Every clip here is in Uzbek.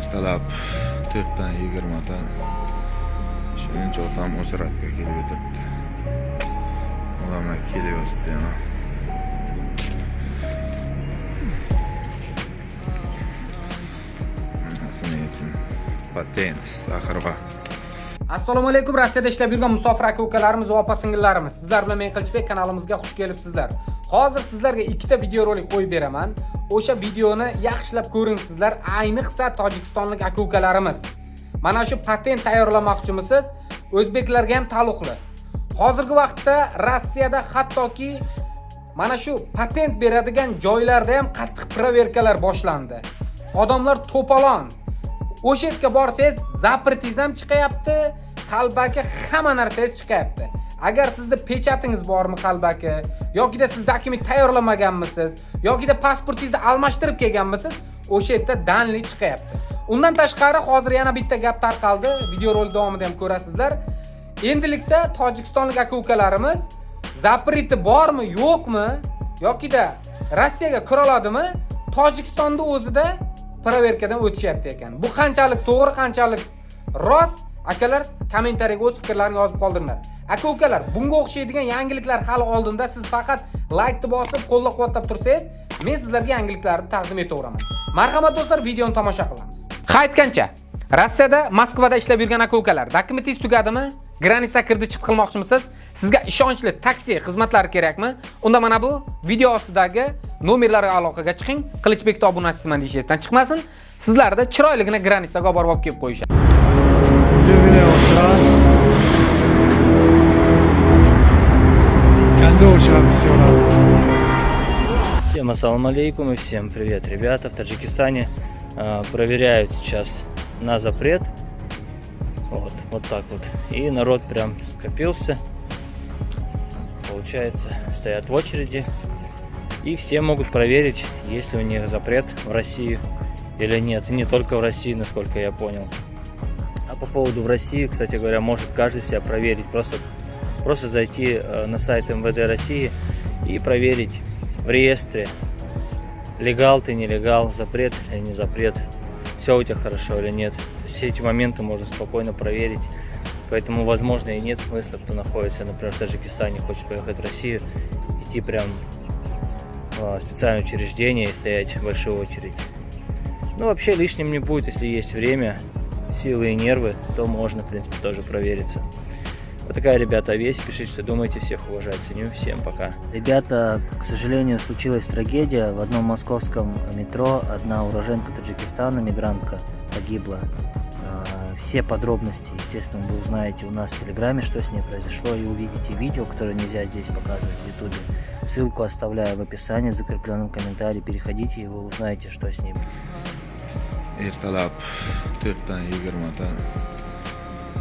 ertalab 4dan 20 shuncha otam o'chiratga kelib o'tiribdi. Ular kelyapti yana. Patent axirga. Assalomu alaykum, Rossiyada ishlab yurgan musofir aka-ukalarimiz va opa-singillarimiz. Sizlar bilan men Qilichbek, kanalimizga xush kelibsizlar. Hozir sizlarga ikkita video rolik qo'yib beraman. O'sha videoni yaxshilab ko'ring sizlar, ayniqsa tojikistonlik aka-ukalarimiz. Mana shu patent tayyorlamoqchimisiz? O'zbeklarga ham taalluqli. Hozirgi vaqtda Rossiyada hattoki mana shu patent beradigan joylarda ham qattiq proverkalar boshlandi. Odamlar to'polon. O'sha yerga borsangiz, zapretiz ham chiqayapti, qalbaki hamma narsangiz chiqayapti. Agar sizda pechatingiz bormi qalbaki, yoki siz dokument tayyorlamaganmisiz, yoki pasportingizni almashtirib kelganmisiz, o'sha yerda danli chiqayapti. Undan tashqari hozir yana bitta gap tarqaldi, video rolik davomida ham ko'rasizlar. Endilikda tojikistonlik aka-ukalarimiz zapreti bormi, yo'qmi, yoki Rossiyaga kira oladimi, Tojikistonda o'zida proverkadan o'tishyapti ekan. Bu qanchalik to'g'ri, qanchalik rost? Akalar kommentariyaga o'z fikrlaringizni yozib qoldiringlar. Aka-ukalar, bunga o'xshaydigan yangiliklar hali oldinda, siz faqat like bosib, qo'llab-quvvatlab tursangiz, men sizlarga yangiliklarni taqdim etaveraman. Marhamat do'stlar, videoni tomosha qilamiz. Qaytgancha, Rossiyada, Moskvada ishlab yurgan aka-ukalar, dokumentingiz tugadimi? Granitsa kirdi chiq qilmoqchimisiz? Sizga ishonchli taksi xizmatlari kerakmi? Unda mana bu video ostidagi nomerlarga aloqaga chiqing. Qilichbek obunachisiman deyishingizdan chiqmasin. Sizlarda chiroyligina granitsaga olib borib kelib qo'yishadi. Всем ассаламу алейкум и всем привет, ребята. В Таджикистане проверяют сейчас на запрет. Вот так вот. И народ прям скопился. Получается, стоят в очереди. И все могут проверить, есть ли у них запрет в России или нет. И не только в России, насколько я понял. А по поводу в России, кстати говоря, может каждый себя проверить. Просто зайти на сайт МВД России и проверить в реестре, легал ты, нелегал, запрет или не запрет, все у тебя хорошо или нет. Все эти моменты можно спокойно проверить. Поэтому, возможно, и нет смысла, кто находится, например, в Таджикистане, хочет поехать в Россию, идти прям в специальное учреждение и стоять в большую очередь. Ну, вообще лишним не будет, если есть время, силы и нервы, то можно, в принципе, тоже провериться. Вот такая, ребята, вещь. Пишите, что думаете. Всех уважаю, ценю. Всем пока. Ребята, к сожалению, случилась трагедия. В одном московском метро одна уроженка Таджикистана, мигрантка, погибла. Все подробности, естественно, вы узнаете у нас в Телеграме, что с ней произошло, и увидите видео, которое нельзя здесь показывать в Ютубе. Ссылку оставляю в описании, в закрепленном комментарии. Переходите, и вы узнаете, что с ней. Ertalab 4dan 20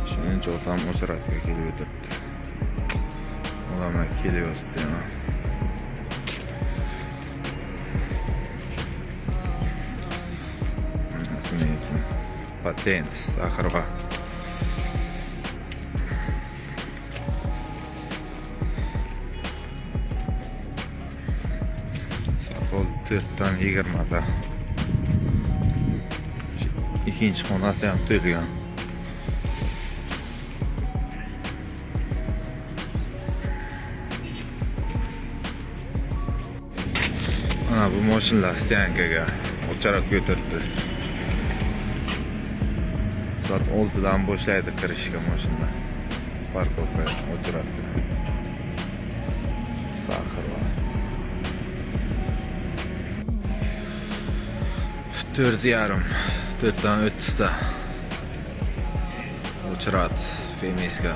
shuncha otam o'chiratga kelib o'tiribdi. Ular kelyapti yana. Patent axirga. Safol 4dan 20 ikkinchi xonasi ham to'lgan. Mana bu mashinalar stankaga o'chiratga o'tiribdi. Soat 6dan boshlaydi kirishga mashina. Parkovka o'chiratdi. Saxirva. 4dan 30da o'chirat Femiska.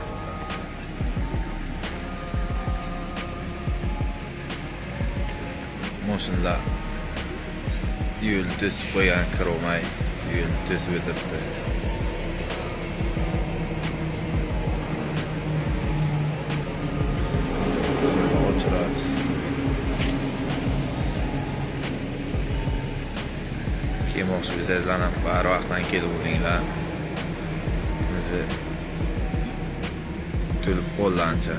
Mashinalar yo'l to'sib qo'ygan, kirolmay yo'l to'sib o'tiribdi. O'chirat. Kelmoqchi bo'lsangizlar ham barvaqtdan kelib o'ringlar. O'zi to'lib qolgancha.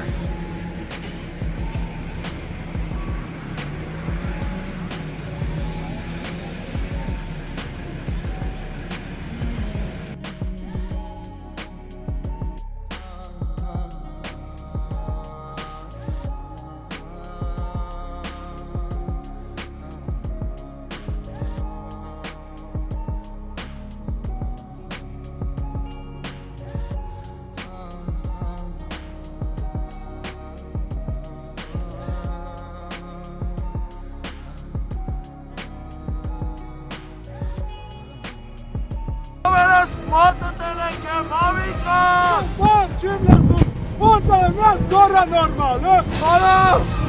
Bom, time azul! Bota na Dora normal, né? Falou!